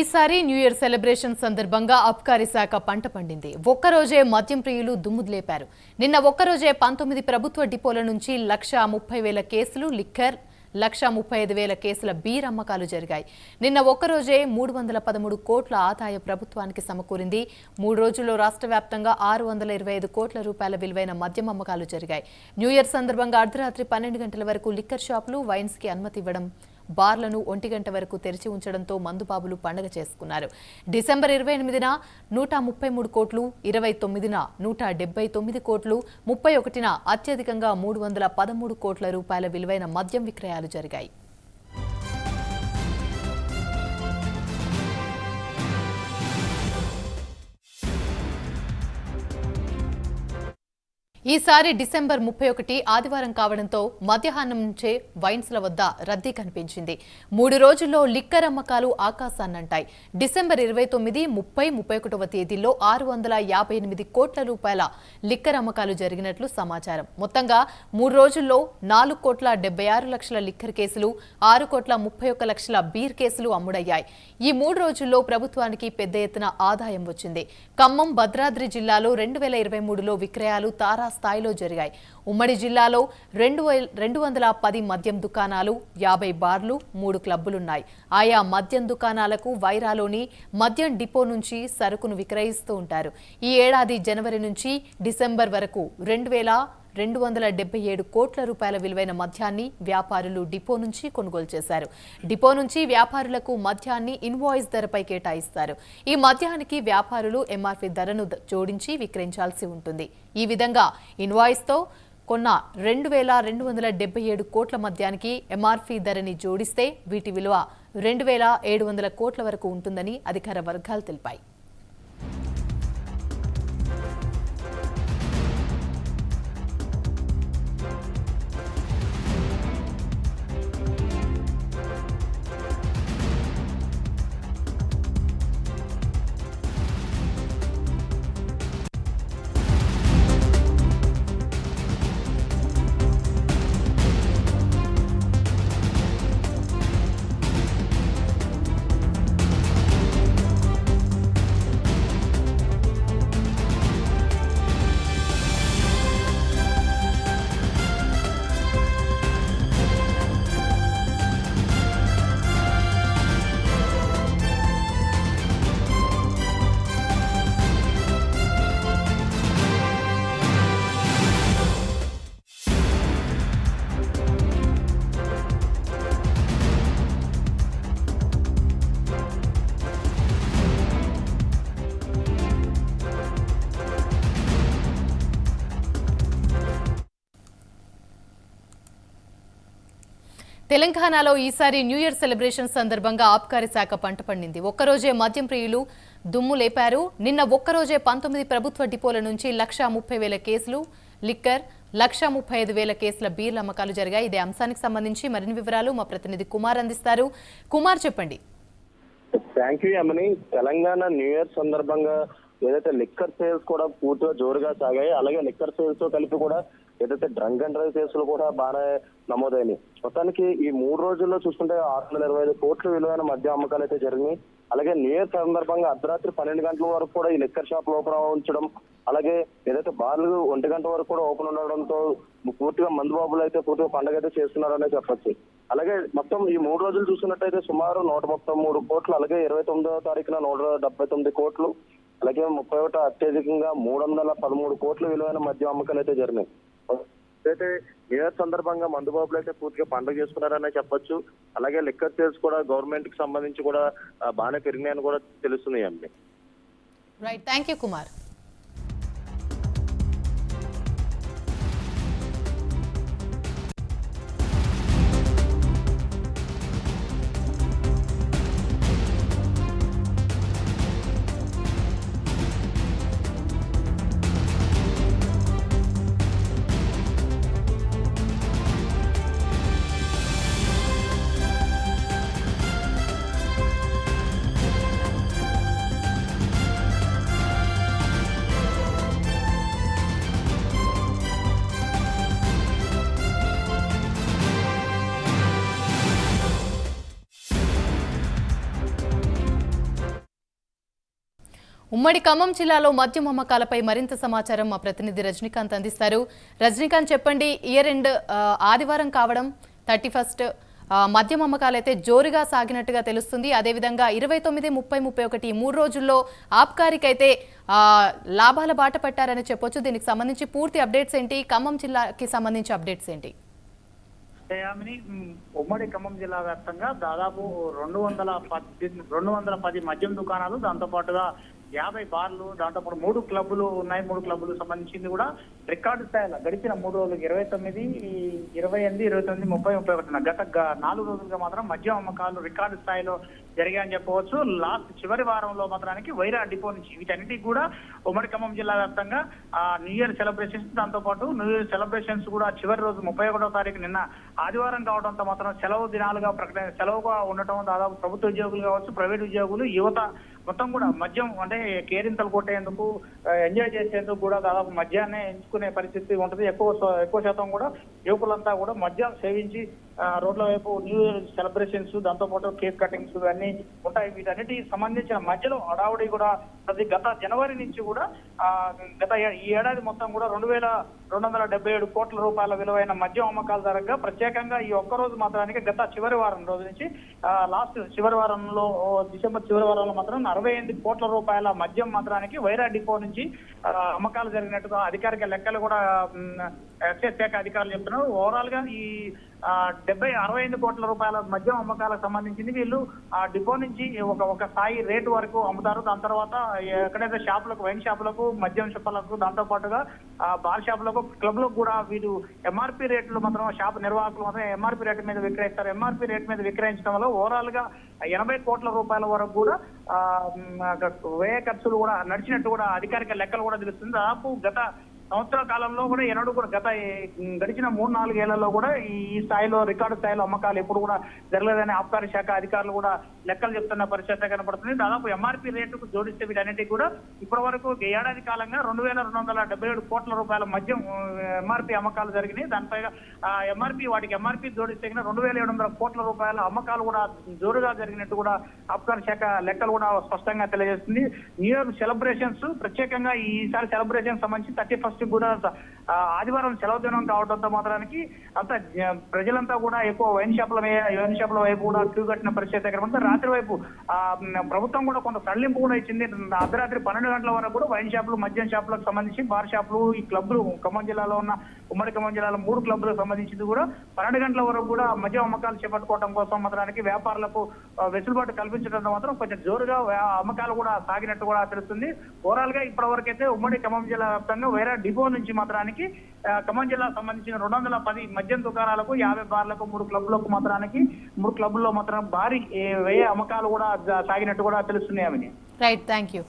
ఈసారి new year celebration సందర్భంగా అబ్కారీ శాఖ పంట పండింది. ఒక్కరోజే మద్యం ప్రియులు దుమ్ములేపారు. నిన్న ఒక్కరోజే 19 ప్రభుత్వ డిపోల నుంచి 1,30,000 కేసులు లిక్కర్, 1,35,000 కేసుల బీర్ అమ్మకాలు జరిగాయి. నిన్న ఒక్కరోజే 313 కోట్ల ఆదాయ ప్రభుత్వానికి సమకూరింది. 3 రోజుల్లో రాష్ట్ర వ్యాప్తంగా 625 కోట్ల రూపాయల విలువైన మద్యం అమ్మకాలు జరిగాయి. న్యూ ఇయర్ సందర్భంగా అర్ధరాత్రి 12 గంటల వరకు లిక్కర్ షాపులు, వైన్స్ కి అనుమతి ఇవ్వడం, బార్లను 1 గంట వరకు తెరిచి ఉంచడంతో మందుబాబులు పండుగ చేసుకున్నారు. డిసెంబర్ 28న 133 కోట్లు, 29న 179 కోట్లు, 31న అత్యధికంగా 313 కోట్ల రూపాయల విలువైన మద్యం విక్రయాలు జరిగాయి. ఈసారి డిసెంబర్ 31 ఆదివారం కావడంతో మధ్యాహ్నం నుంచే వైన్స్ల వద్ద రద్దీ కనిపించింది. 3 రోజుల్లో లిక్కర్ అమ్మకాలు ఆకాశాన్నంటాయి. డిసెంబర్ 29, 30, 31వ తేదీల్లో 658 కోట్ల రూపాయల లిక్కర్ అమ్మకాలు జరిగినట్లు సమాచారం. మొత్తంగా 3 రోజుల్లో 4 కోట్ల 76 లక్షల లిక్కర్ కేసులు, 6 కోట్ల 31 లక్షల బీర్ కేసులు అమ్ముడయ్యాయి. ఈ 3 రోజుల్లో ప్రభుత్వానికి పెద్ద ఎత్తున ఆదాయం వచ్చింది. ఖమ్మం, భద్రాద్రి జిల్లాలో 2023లో విక్రయాలు తారా స్థాయిలో జరిగాయి. ఉమ్మడి జిల్లాలో 210 మద్యం దుకాణాలు, 50 బార్లు, 3 క్లబ్బులున్నాయి. ఆయా మద్యం దుకాణాలకు వైరాలోని మద్యం డిపో నుంచి సరుకును విక్రయిస్తూ ఉంటారు. ఈ ఏడాది జనవరి నుంచి డిసెంబర్ వరకు 2,277 కోట్ల రూపాయల విలువైన మద్యాన్ని వ్యాపారులు డిపో నుంచి కొనుగోలు చేశారు. డిపో నుంచి వ్యాపారులకు మద్యాన్ని ఇన్వాయిస్ ధరపై కేటాయిస్తారు. ఈ మద్యానికి వ్యాపారులు ఎంఆర్పీ ధరను జోడించి విక్రయించాల్సి ఉంటుంది. ఈ విధంగా ఇన్వాయిస్తో కొన్న 2,277 కోట్ల మద్యానికి ఎంఆర్పీ ధరని జోడిస్తే వీటి విలువ 2,700 కోట్ల వరకు ఉంటుందని అధికార వర్గాలు తెలిపాయి. తెలంగాణలో ఈసారి న్యూ ఇయర్ సెలబ్రేషన్ సందర్భంగా ఆబ్కారీ శాఖ పంట పండింది. ఒక్కరోజే మద్యం ప్రియులు దుమ్ము లేపారు. నిన్న ఒక్కరోజే 19 ప్రభుత్వ డిపోల నుంచి 1,30,000 కేసులు లిక్కర్, 1,35,000 కేసుల బీర్ల అమ్మకాలు జరిగాయి. ఇదే అంశానికి సంబంధించి మరిన్ని వివరాలు మా ప్రతినిధి కుమార్ అందిస్తారు. కుమార్, చెప్పండి. థ్యాంక్ యూ యమని. తెలంగాణ న్యూ ఇయర్ సందర్భంగా ఏదైతే లిక్కర్ సేల్స్ కూడా పూర్తిగా జోరుగా సాగాయి, అలాగే లిక్కర్ సేల్స్ తో కలిపి కూడా ఏదైతే డ్రంక్ అండ్ డ్రైవ్ కేసులు కూడా బాగా నమోదైనవి. మొత్తానికి ఈ 3 రోజుల్లో చూసుకుంటే 625 కోట్ల విలువైన మద్యం అమ్మకాలు అయితే జరిగినాయి. అలాగే న్యూ ఇయర్ సందర్భంగా అర్ధరాత్రి 12 గంటల వరకు కూడా ఈ లిక్కర్ షాప్ ఓపెన్ ఉంచడం, అలాగే ఏదైతే బార్లు 1 గంట వరకు కూడా ఓపెన్ ఉండడంతో పూర్తిగా మందుబాబులు అయితే పూర్తిగా పండుగ అయితే చేస్తున్నారనే చెప్పొచ్చు. అలాగే మొత్తం ఈ 3 రోజులు చూసినట్టయితే సుమారు 133 కోట్లు, అలాగే 29వ తారీఖున 179 కోట్లు, అలాగే 31 అత్యధికంగా 313 కోట్ల విలువైన మద్యం అమ్మకాలు అయితే జరిగినాయి. అయితే న్యూ ఇయర్ సందర్భంగా మందుబాబులు అయితే పూర్తిగా పండుగ చేసుకున్నారనే చెప్పొచ్చు. అలాగే లిక్కర్ సేల్స్ కూడా గవర్నమెంట్ కి సంబంధించి కూడా బాగానే పెరిగినాయని కూడా తెలుస్తున్నాయి అండి. Right, thank you Kumar. ఉమ్మడి ఖమ్మం జిల్లాలో మద్యం అమ్మకాలపై మరింత సమాచారం మా ప్రతినిధి రజనీకాంత్ అందిస్తారు. రజనీకాంత్, చెప్పండి. ఇయర్ ఎండ్ ఆదివారం కావడం 31 మద్యం అమ్మకాలైతే జోరుగా సాగినట్టుగా తెలుస్తుంది. అదేవిధంగా 29, 30, 31 ఈ 3 రోజుల్లో ఆబ్కారీకైతే లాభాల బాట పట్టారని చెప్పొచ్చు. దీనికి సంబంధించి పూర్తి అప్డేట్స్ ఏంటి? ఖమ్మం జిల్లాకి సంబంధించి అప్డేట్స్ ఏంటి? ఉమ్మడి ఖమ్మం జిల్లా వ్యాప్తంగా దాదాపు 210 మద్యం దుకాణాలు, దాంతో పాటుగా 50 బార్లు, దాంతో పాటు 3 క్లబ్లు ఉన్నాయి. 3 క్లబ్లు సంబంధించింది కూడా రికార్డు స్థాయిలో గడిచిన 3 రోజులు 29, 28, 29, 30, 31 గత 4 రోజులుగా మాత్రం మద్యం అమ్మకాలు రికార్డు స్థాయిలో జరిగాయని చెప్పవచ్చు. లాస్ట్ చివరి వారంలో మాత్రానికి వైరా డిపో నుంచి వీటన్నిటికి కూడా ఉమ్మడి ఖమ్మం జిల్లా వ్యాప్తంగా న్యూ ఇయర్ సెలబ్రేషన్స్, దాంతో పాటు న్యూ ఇయర్ సెలబ్రేషన్స్ కూడా చివరి రోజు 31వ తారీఖు నిన్న ఆదివారం కావడంతో మాత్రం సెలవు దినాలుగా సెలవుగా ఉండటం, దాదాపు ప్రభుత్వ ఉద్యోగులు కావచ్చు, ప్రైవేట్ ఉద్యోగులు, యువత మొత్తం కూడా మద్యం అంటే కేరింతలు కొట్టేందుకు, ఎంజాయ్ చేసేందుకు కూడా దాదాపు మద్యాన్నే ఎంచుకునే పరిస్థితి ఉంటుంది. ఎక్కువ శాతం కూడా యువకులంతా కూడా మద్యం సేవించి రోడ్ల వైపు న్యూ ఇయర్ సెలబ్రేషన్స్, దాంతో పాటు కేక్ కటింగ్స్ అన్ని ఉంటాయి. వీటన్నిటికి సంబంధించిన మధ్యలో హడావుడి కూడా గత జనవరి నుంచి కూడా ఈ ఏడాది మొత్తం కూడా 2,277 కోట్ల రూపాయల విలువైన మద్యం అమ్మకాల ధరగా ప్రత్యేకంగా ఈ ఒక్కరోజు మాత్రానికి గత చివరి వారం రోజు నుంచి లాస్ట్ చివరి వారంలో డిసెంబర్ చివరి వారంలో మాత్రం 68 కోట్ల రూపాయల మద్యం మాత్రానికి వైరా డిపో నుంచి అమ్మకాలు జరిగినట్టుగా అధికారిక లెక్కలు కూడా ఎక్సైజ్ శాఖ అధికారులు చెప్తున్నారు. ఓవరాల్ గా ఈ 65 కోట్ల రూపాయల మద్యం అమ్మకాలకు సంబంధించింది వీళ్ళు ఆ డిపో నుంచి ఒక స్థాయి రేటు వరకు అమ్ముతారు. దాని తర్వాత ఎక్కడైతే షాపులకు, వైన్ షాపులకు, మద్యం షాపులకు, దాంతో పాటుగా బార్ షాపులకు, క్లబ్లకు కూడా వీళ్ళు ఎంఆర్పీ రేట్లు మాత్రం షాప్ నిర్వాహకులు మాత్రం ఎంఆర్పీ రేటు మీద విక్రయిస్తారు. ఎంఆర్పీ రేటు మీద విక్రయించడం వల్ల ఓవరాల్ గా 80 కోట్ల రూపాయల వరకు కూడా వ్యయ ఖర్చులు కూడా నడిచినట్టు కూడా అధికారిక లెక్కలు కూడా తెలుస్తుంది. దాదాపు గత సంవత్సర కాలంలో కూడా ఎన్నడూ కూడా గడిచిన 3-4 ఏళ్లలో కూడా ఈ స్థాయిలో రికార్డు స్థాయిలో అమ్మకాలు ఎప్పుడు కూడా జరగలేదని ఆబ్కారీ శాఖ అధికారులు కూడా లెక్కలు చెప్తున్న పరిస్థితి కనపడుతుంది. దాదాపు ఎంఆర్పీ రేటుకు జోడిస్తే వీటన్నిటికీ కూడా ఇప్పటి వరకు ఏడాది కాలంగా 2,277 కోట్ల రూపాయల మద్యం ఎంఆర్పీ అమ్మకాలు జరిగినాయి. దానిపై వాటికి ఎంఆర్పీ జోడిస్తే 2,700 కోట్ల రూపాయల అమ్మకాలు కూడా జోరుగా జరిగినట్టు కూడా ఆబ్కారీ శాఖ లెక్కలు కూడా స్పష్టంగా తెలియజేస్తుంది. న్యూ ఇయర్ సెలబ్రేషన్స్ ప్రత్యేకంగా ఈసారి సెలబ్రేషన్ సంబంధించి 31 కూడా ఆదివారం సెలవు దినం కావడంతో మాత్రానికి అంత ప్రజలంతా కూడా ఎక్కువ వైన్ షాపుల వైపు కూడా క్యూ కట్టిన పరిస్థితి కనబడుతుంది. రాత్రి వైపు ప్రభుత్వం కూడా కొంత సడలింపు కూడా ఇచ్చింది. అర్ధరాత్రి 12 గంటల వరకు కూడా వైన్ షాపులు, మద్యం షాపులకు సంబంధించి బార్ షాపులు, ఈ క్లబ్లు ఖమ్మం జిల్లాలో ఉన్న ఉమ్మడి ఖమ్మం జిల్లాలో 3 క్లబ్లకు సంబంధించింది కూడా 12 గంటల వరకు కూడా మద్యం అమ్మకాలు చేపట్టుకోవడం కోసం మాత్రానికి వ్యాపారులకు వెసులుబాటు కల్పించడంతో మాత్రం కొంచెం జోరుగా అమ్మకాలు కూడా సాగినట్టు కూడా తెలుస్తుంది. ఓవరాల్ గా ఇప్పటి వరకు అయితే ఉమ్మడి ఖమ్మం జిల్లా వ్యాప్తంగా వైరా డిపో నుంచి మాత్రానికి ఖమ్మం జిల్లాకు సంబంధించిన 210 మద్యం దుకాణాలకు, 50 బార్లకు, 3 క్లబ్లకు మాత్రానికి 3 క్లబ్ల్లో మాత్రం భారీ వ్యయ అమ్మకాలు కూడా సాగినట్టు కూడా తెలుస్తున్నాయి. Right, thank you.